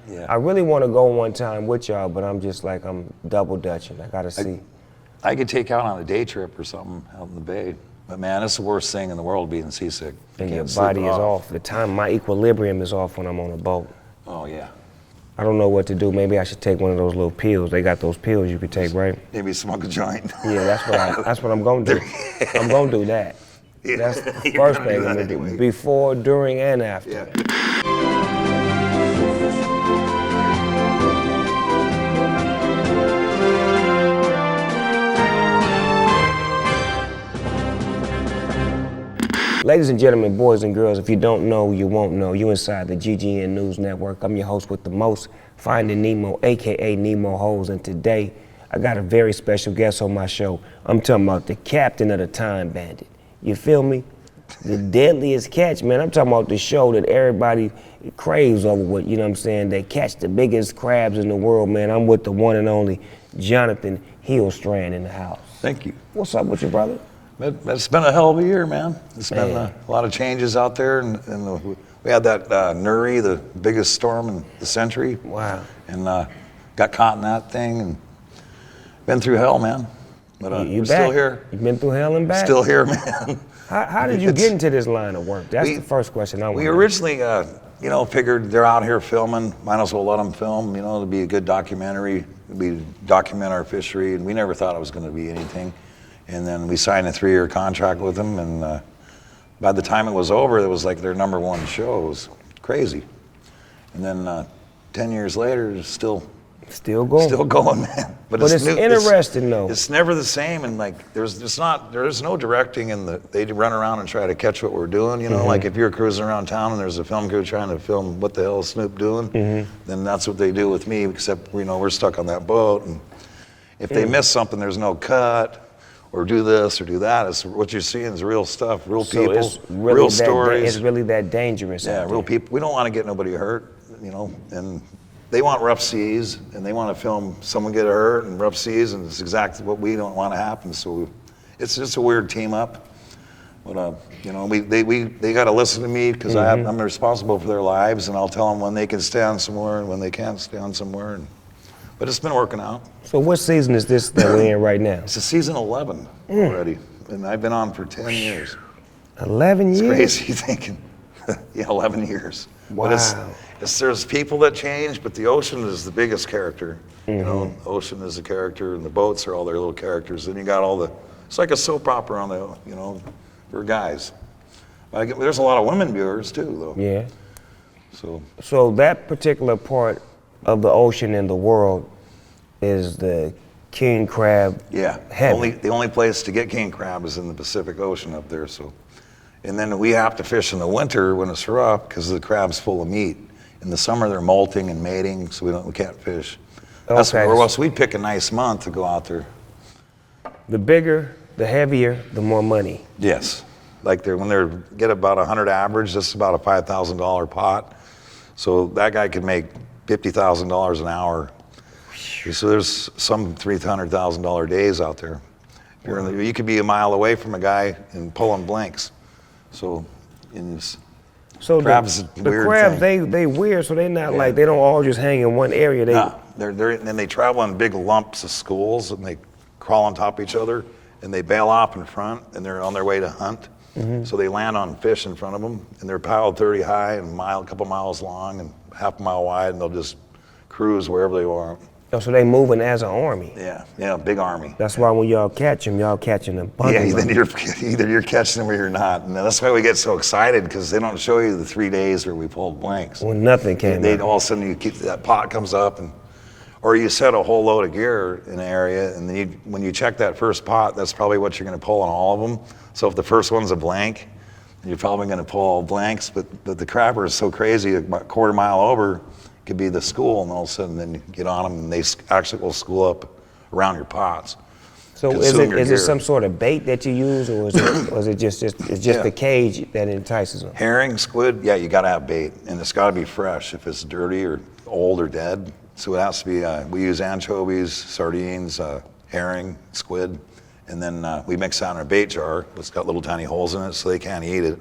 Yeah. I really want to go one time with y'all, but I'm just like, I'm double dutching. I gotta see. I could take out on a day trip or something out in the Bay. But man, it's the worst thing in the world, being seasick. And your body is off. The time, my equilibrium is off when I'm on a boat. Oh yeah. I don't know what to do. Maybe I should take one of those little pills. They got those pills you could take, right? Maybe smoke a joint. Yeah, that's what I'm gonna do. I'm gonna do that. Yeah, That's the first thing I'm gonna do. anyway. Before, during, and after. Yeah. Ladies and gentlemen, boys and girls, if you don't know, you won't know. You inside the GGN News Network. I'm your host with the most, Finding Nemo, AKA Nemo Holes, and today I got a very special guest on my show. I'm talking about the captain of the Time Bandit. You feel me? The deadliest catch, man. I'm talking about the show that everybody craves over with, you know what I'm saying? They catch the biggest crabs in the world, man. I'm with the one and only Johnathan Hillstrand in the house. Thank you. What's up with you, brother? It's been a hell of a year, man. It's been a lot of changes out there, and we had that Nuri, the biggest storm in the century. Wow. And got caught in that thing, and been through hell, man. But you we're still here. You've been through hell and back? Still here, man. How did you get into this line of work? That's the first question I want. We originally, figured they're out here filming, might as well let them film, it'd be a good documentary. We document our fishery, and we never thought it was going to be anything. And then we signed a 3-year contract with them, and by the time it was over, it was like their #1 show. It was crazy. And then 10 years later, it's still going. Still going, man. But it's interesting, though. It's never the same, and like there's no directing, and they run around and try to catch what we're doing. Like if you're cruising around town and there's a film crew trying to film what the hell is Snoop doing, then that's what they do with me. Except we're stuck on that boat, and if they miss something, there's no cut. Or do this or do that. It's what you're seeing is real stuff, real people, it's really real stories. It's really that dangerous. Yeah, real people. We don't want to get nobody hurt, and they want rough seas, and they want to film someone get hurt and rough seas, and it's exactly what we don't want to happen. So it's just a weird team up. But they got to listen to me because I'm responsible for their lives, and I'll tell them when they can stand somewhere and when they can't stand somewhere. But it's been working out. So what season is this that we're in right now? It's season 11 already, and I've been on for 10 years. 11 years? It's crazy thinking. Yeah, 11 years. Wow. But there's people that change, but the ocean is the biggest character. The ocean is a character, and the boats are all their little characters. Then you got it's like a soap opera on the, for guys. There's a lot of women viewers too, though. Yeah. So that particular part of the ocean in the world is the king crab. Yeah, the only place to get king crab is in the Pacific Ocean up there. So, and then we have to fish in the winter when it's rough because the crab's full of meat. In the summer they're molting and mating, so we can't fish. That's where else we pick a nice month to go out there. The bigger, the heavier, the more money. Yes, like when they get about 100 average, that's about a $5,000 pot. So that guy could make $50,000 an hour. So there's some $300,000 days out there. You could be a mile away from a guy and pulling blanks. So crabs, the crabs, they weird. So they're not like, they don't all just hang in one area. Then they travel in big lumps of schools, and they crawl on top of each other, and they bail off in front, and they're on their way to hunt. So they land on fish in front of them, and they're piled 30 high and a couple miles long and half a mile wide, and they'll just cruise wherever they want. Oh, so they moving as an army. Yeah, big army. That's why when y'all catch them, y'all catching them. Yeah, either you're catching them or you're not. And that's why we get so excited, because they don't show you the 3 days where we pulled blanks. When nothing came out. All of a sudden that pot comes up, or you set a whole load of gear in an area, and then when you check that first pot, that's probably what you're going to pull on all of them. So if the first one's a blank, you're probably going to pull all blanks, but the crabber is so crazy, about a quarter mile over could be the school, and all of a sudden then you get on them, and they actually will school up around your pots. So is it some sort of bait that you use, or is it just the cage that entices them? Herring, squid, yeah, you got to have bait, and it's got to be fresh. If it's dirty or old or dead, so it has to be. We use anchovies, sardines, herring, squid, and then we mix that in our bait jar. It's got little tiny holes in it, so they can't eat it,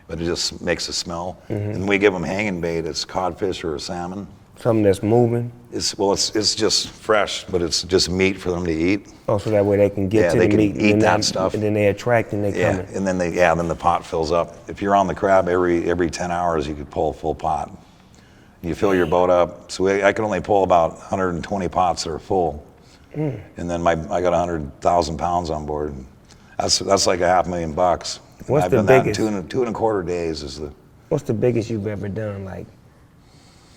but it just makes a smell. And we give them hanging bait. It's codfish or a salmon, Something that's moving? It's just fresh, but it's just meat for them to eat. Oh, so that way they can get to they the can meat eat and that stuff. And then they attract and they come in. And then then the pot fills up. If you're on the crab every 10 hours, you could pull a full pot. You fill your boat up. So I can only pull about 120 pots that are full. And then I got 100,000 pounds on board. That's like $500,000. What's I've the done biggest? that in 2.25 days is the What's the biggest you've ever done, like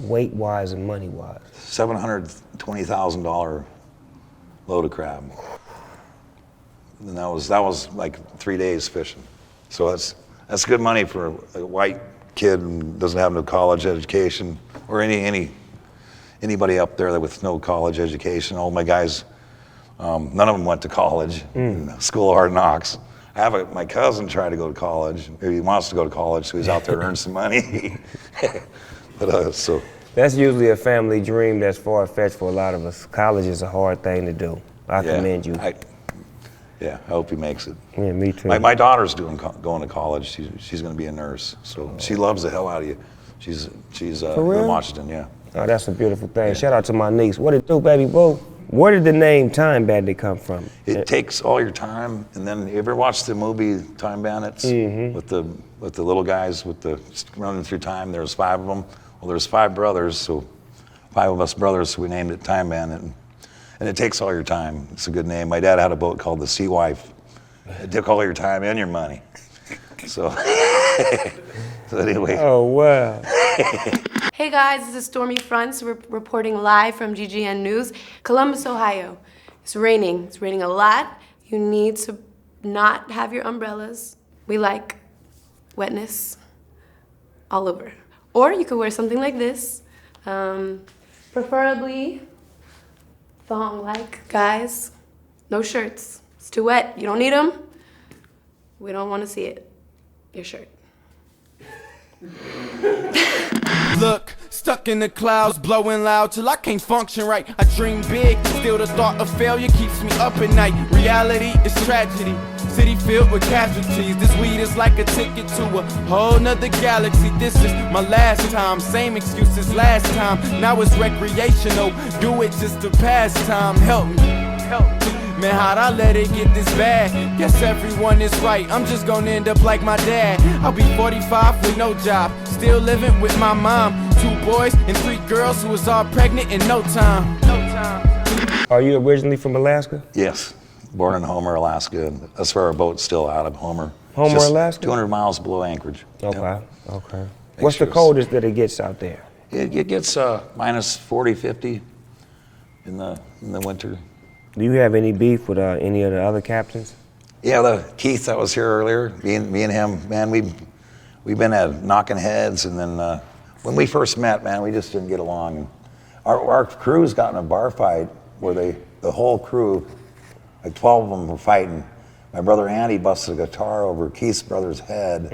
weight-wise and money-wise? $720,000 load of crab. And that was like 3 days fishing. So that's good money for a white kid who doesn't have no college education, or anybody up there with no college education. All my guys, none of them went to college, School of Hard Knocks. I have my cousin tried to go to college. Maybe he wants to go to college, so he's out there to earn some money. But so. That's usually a family dream that's far-fetched for a lot of us. College is a hard thing to do. I commend you. I hope he makes it. Yeah, me too. My daughter's going to college. She's going to be a nurse, so she loves the hell out of you. She's For real? in Washington, yeah. Oh, that's a beautiful thing. Shout out to my niece. What it do, baby boo? Where did the name Time Bandit come from? It takes all your time, and then you ever watch the movie Time Bandits with the little guys running through time? There's 5 of them. Well, there's 5 brothers, so 5 of us brothers, so we named it Time Bandit. And it takes all your time. It's a good name. My dad had a boat called the Sea Wife. It took all your time and your money. So, so anyway. Oh, wow. Hey guys, this is Stormy Fronts reporting live from GGN News, Columbus, Ohio. It's raining. It's raining a lot. You need to not have your umbrellas. We like wetness all over. Or you could wear something like this, preferably thong-like, guys. No shirts. It's too wet. You don't need them. We don't want to see it. Your shirt. Look, stuck in the clouds, blowing loud till I can't function right. I dream big, still the thought of failure keeps me up at night. Reality is tragedy, city filled with casualties. This weed is like a ticket to a whole nother galaxy. This is my last time, same excuses last time. Now it's recreational, do it just to pass time. Help me, help me. Man, how'd I let it get this bad? Guess everyone is right, I'm just gonna end up like my dad. I'll be 45 with no job, still living with my mom. 2 boys and 3 girls who was all pregnant in no time. Are you originally from Alaska? Yes, born in Homer, Alaska. That's where our boat's still out of Homer. Homer, Just Alaska? 200 miles below Anchorage. Okay, Yep. okay. What's the coldest that it gets out there? It gets minus 40, 50 in the winter. Do you have any beef with any of the other captains? Yeah, Keith that was here earlier, me and him, man, we've been at knocking heads, and then when we first met, man, we just didn't get along. And our crew's got in a bar fight where the whole crew, like 12 of them were fighting. My brother Andy busted a guitar over Keith's brother's head,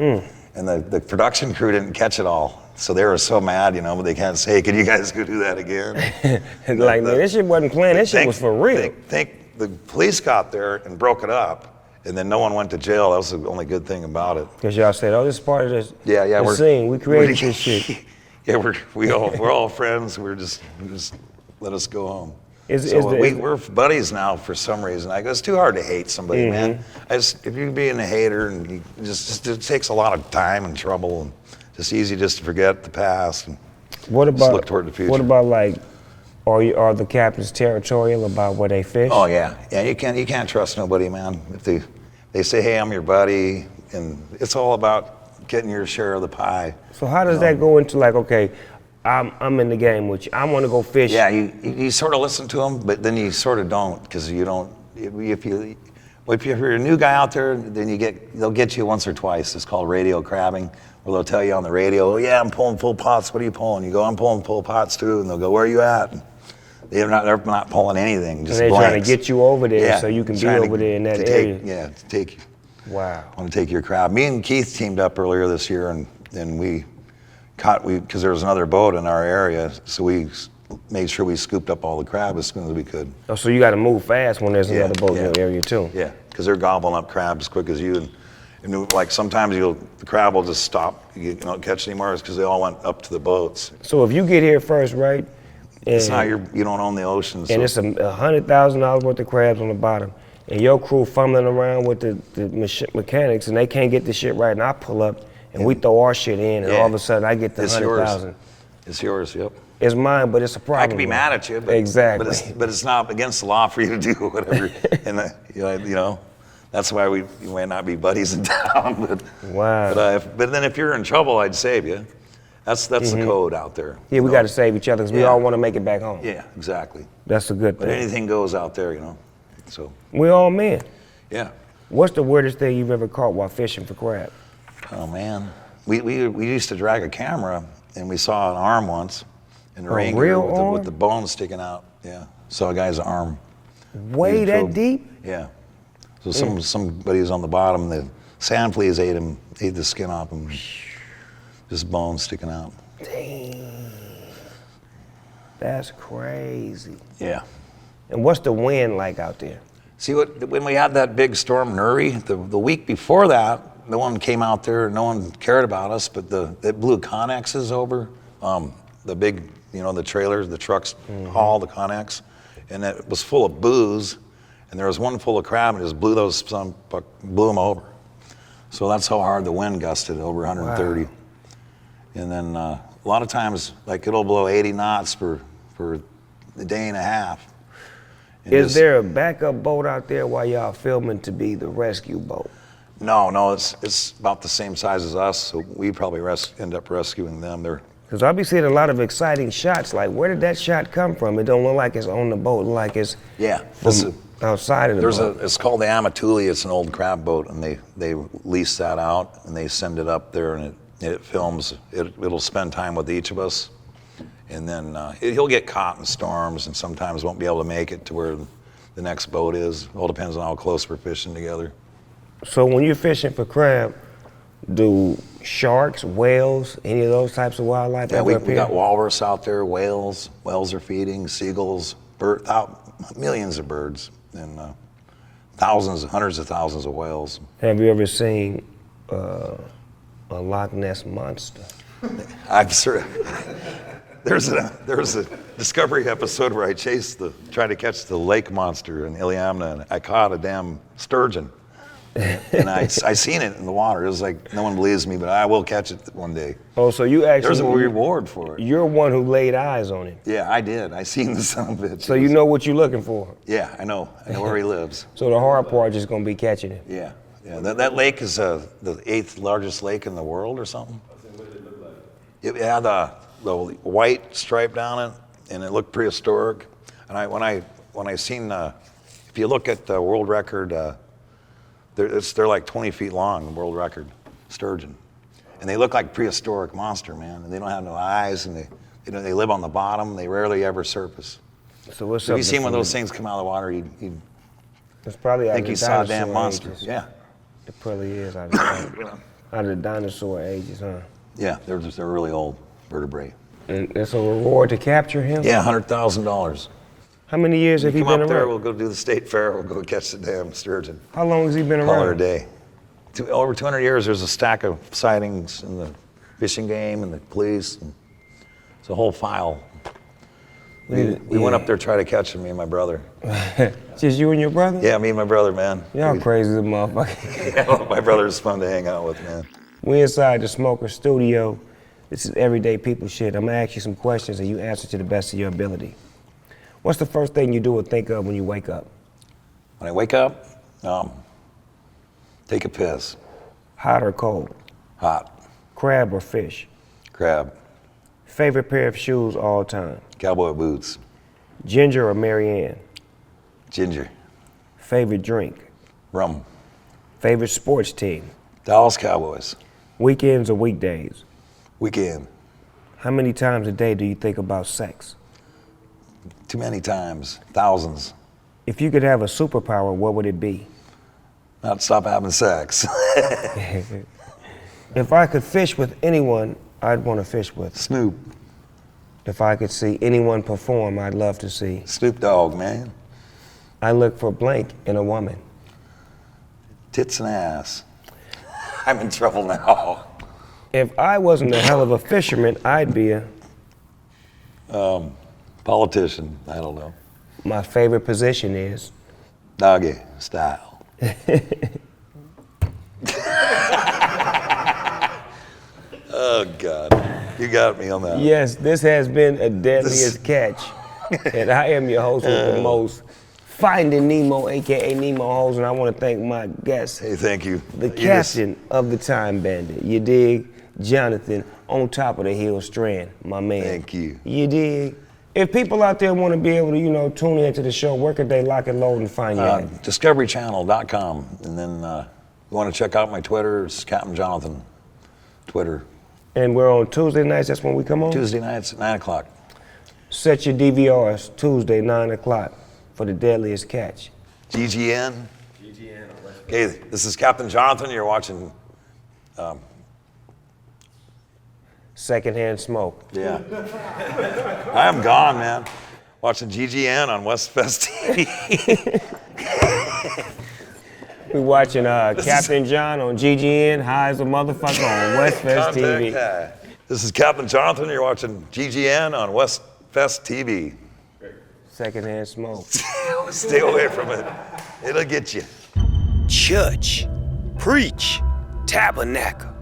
and the production crew didn't catch it all. So they were so mad, but they can't say, "Can you guys go do that again?" Like, man, this shit wasn't playing. This shit was for real. Think the police got there and broke it up, and then no one went to jail. That was the only good thing about it. Because y'all said, "Oh, this is part of this we're scene. We created this shit." Yeah, we're all friends. We're just let us go home. We're buddies now for some reason. It's too hard to hate somebody, man. If you're being a hater, and it takes a lot of time and trouble, and just easy just to forget the past and just look toward the future. What about are the captains territorial about where they fish? Oh yeah. You can't trust nobody, man. If they say, "Hey, I'm your buddy," and it's all about getting your share of the pie. So how does that go into okay, I'm in the game with you. I want to go fish. Yeah, you sort of listen to them, but then you sort of don't, because you don't. If you're a new guy out there, then they'll get you once or twice. It's called radio crabbing, where they'll tell you on the radio, "Oh yeah, I'm pulling full pots. What are you pulling?" You go, "I'm pulling full pots too," and they'll go, "Where are you at?" And they're not pulling anything. Just and they're blanks. trying to get you over there so you can be over there in that area. To take. Wow. Want to take your crab. Me and Keith teamed up earlier this year, and we because there was another boat in our area, so we made sure we scooped up all the crab as soon as we could. Oh, so you got to move fast when there's another boat in your area too. Yeah, because they're gobbling up crab as quick as you. And like sometimes the crab will just stop. You don't catch any more because they all went up to the boats. So if you get here first, right? It's not and- you don't own the ocean. And it's $100,000 worth of crabs on the bottom. And your crew fumbling around with the mechanics and they can't get the shit right. And I pull up and we throw our shit in and all of a sudden I get the 100,000. It's yours, yep. It's mine, but it's a problem. I can be mad at you, but, exactly. but it's not against the law for you to do whatever. And you know, that's why we might not be buddies in town. But, wow. But then if you're in trouble, I'd save you. That's the code out there. Yeah, we got to save each other because we all want to make it back home. Yeah, exactly. That's a good thing. But anything goes out there, you know. So. We all men. Yeah. What's the weirdest thing you've ever caught while fishing for crab? Oh man, we used to drag a camera and we saw an arm once in the rain gear with the bone sticking out. Yeah, saw a guy's arm. Way that deep? Yeah. So somebody was on the bottom. The sand fleas ate the skin off him. Just bones sticking out. Dang. That's crazy. Yeah. And what's the wind like out there? See, when we had that big storm Nuri, the week before that, no one came out there, no one cared about us, but it blew Connexes over, the big, you know, the trailers, the trucks haul the Connex, and it was full of booze, and there was one full of crab, and it just blew them over. So that's how hard the wind gusted, over 130. Wow. And then a lot of times, like it'll blow 80 knots for a day and a half. Is there a backup boat out there while y'all filming to be the rescue boat? No, it's about the same size as us, so we probably end up rescuing them. Because I'll be seeing a lot of exciting shots. Like, where did that shot come from? It don't look like it's on the boat. It look like it's outside of the boat. It's called the Amatuli. It's an old crab boat, and they lease that out, and they send it up there, and it films. It'll spend time with each of us. And then he'll get caught in storms and sometimes won't be able to make it to where the next boat is. It all depends on how close we're fishing together. So when you're fishing for crab, do sharks, whales, any of those types of wildlife? Yeah, we got walrus out there, whales. Whales are feeding, seagulls, millions of birds, and hundreds of thousands of whales. Have you ever seen a Loch Ness monster? I've sort of. There's a Discovery episode where I tried to catch the lake monster in Iliamna, and I caught a damn sturgeon. And I seen it in the water. It was like, no one believes me, but I will catch it one day. Oh, so you actually... There's a reward for it. You're one who laid eyes on it. Yeah, I did. I seen the son of a bitch. So you know what you're looking for? Yeah, I know. I know where he lives. So the hard part is going to be catching it. Yeah. That lake is the 8th largest lake in the world or something. What did it look like? It had the white stripe down it, and it looked prehistoric. And when I seen, if you look at the world record, they're like 20 feet long, the world record, sturgeon. And they look like prehistoric monster, man. And they don't have no eyes, and they live on the bottom. They rarely ever surface. So what's Have you seen one of those things come out of the water? You'd it's probably think you saw a damn monster. Ages. Yeah. It probably is out of the dinosaur ages, huh? Yeah, they're really old vertebrae. And it's a reward to capture him? Yeah, $100,000. How many years have he been around? Come up there, we'll go do the state fair, we'll go catch the damn sturgeon. How long has he been around? Call it a day. Over 200 years, there's a stack of sightings in the fishing game and the police. And it's a whole file. We went up there to try to catch him, me and my brother. Just you and your brother? Yeah, me and my brother, man. Y'all crazy as a motherfucker. Yeah, my brother's fun to hang out with, man. We inside the Smoker studio. This is everyday people shit. I'm gonna ask you some questions and you answer to the best of your ability. What's the first thing you do or think of when you wake up? When I wake up, take a piss. Hot or cold? Hot. Crab or fish? Crab. Favorite pair of shoes all time? Cowboy boots. Ginger or Marianne? Ginger. Favorite drink? Rum. Favorite sports team? Dallas Cowboys. Weekends or weekdays? Weekend. How many times a day do you think about sex? Too many times. Thousands. If you could have a superpower, what would it be? Not stop having sex. If I could fish with anyone, I'd want to fish with Snoop. If I could see anyone perform, I'd love to see Snoop Dogg, man. I look for blank in a woman. Tits and ass. I'm in trouble now. If I wasn't a hell of a fisherman, I'd be a... Politician, I don't know. My favorite position is... Doggy style. Oh, God. You got me on that. Yes, this has been a Deadliest Catch. And I am your host with the most, Finding Nemo, a.k.a. Nemo Hoes, and I want to thank my guest, Hey, thank you. the captain of the Time Bandit. You dig? Johnathan, on top of the hill strand, my man. Thank you. You dig? If people out there want to be able to, you know, tune into the show, where could they lock and load and find you at? DiscoveryChannel.com. And then you want to check out my Twitter, it's Captain Johnathan. Twitter. And we're on Tuesday nights, that's when we come on? Tuesday nights at 9 o'clock. Set your DVRs, Tuesday, 9 o'clock, for the Deadliest Catch. GGN. Okay, this is Captain Johnathan. You're watching. Secondhand Smoke. Yeah. I am gone, man. Watching GGN on West Fest TV. We watching Captain John on GGN, high as a motherfucker on West Fest TV. This is Captain Johnathan. You're watching GGN on West Fest TV. Secondhand Smoke. Stay away from it. It'll get you. Church, preach, tabernacle.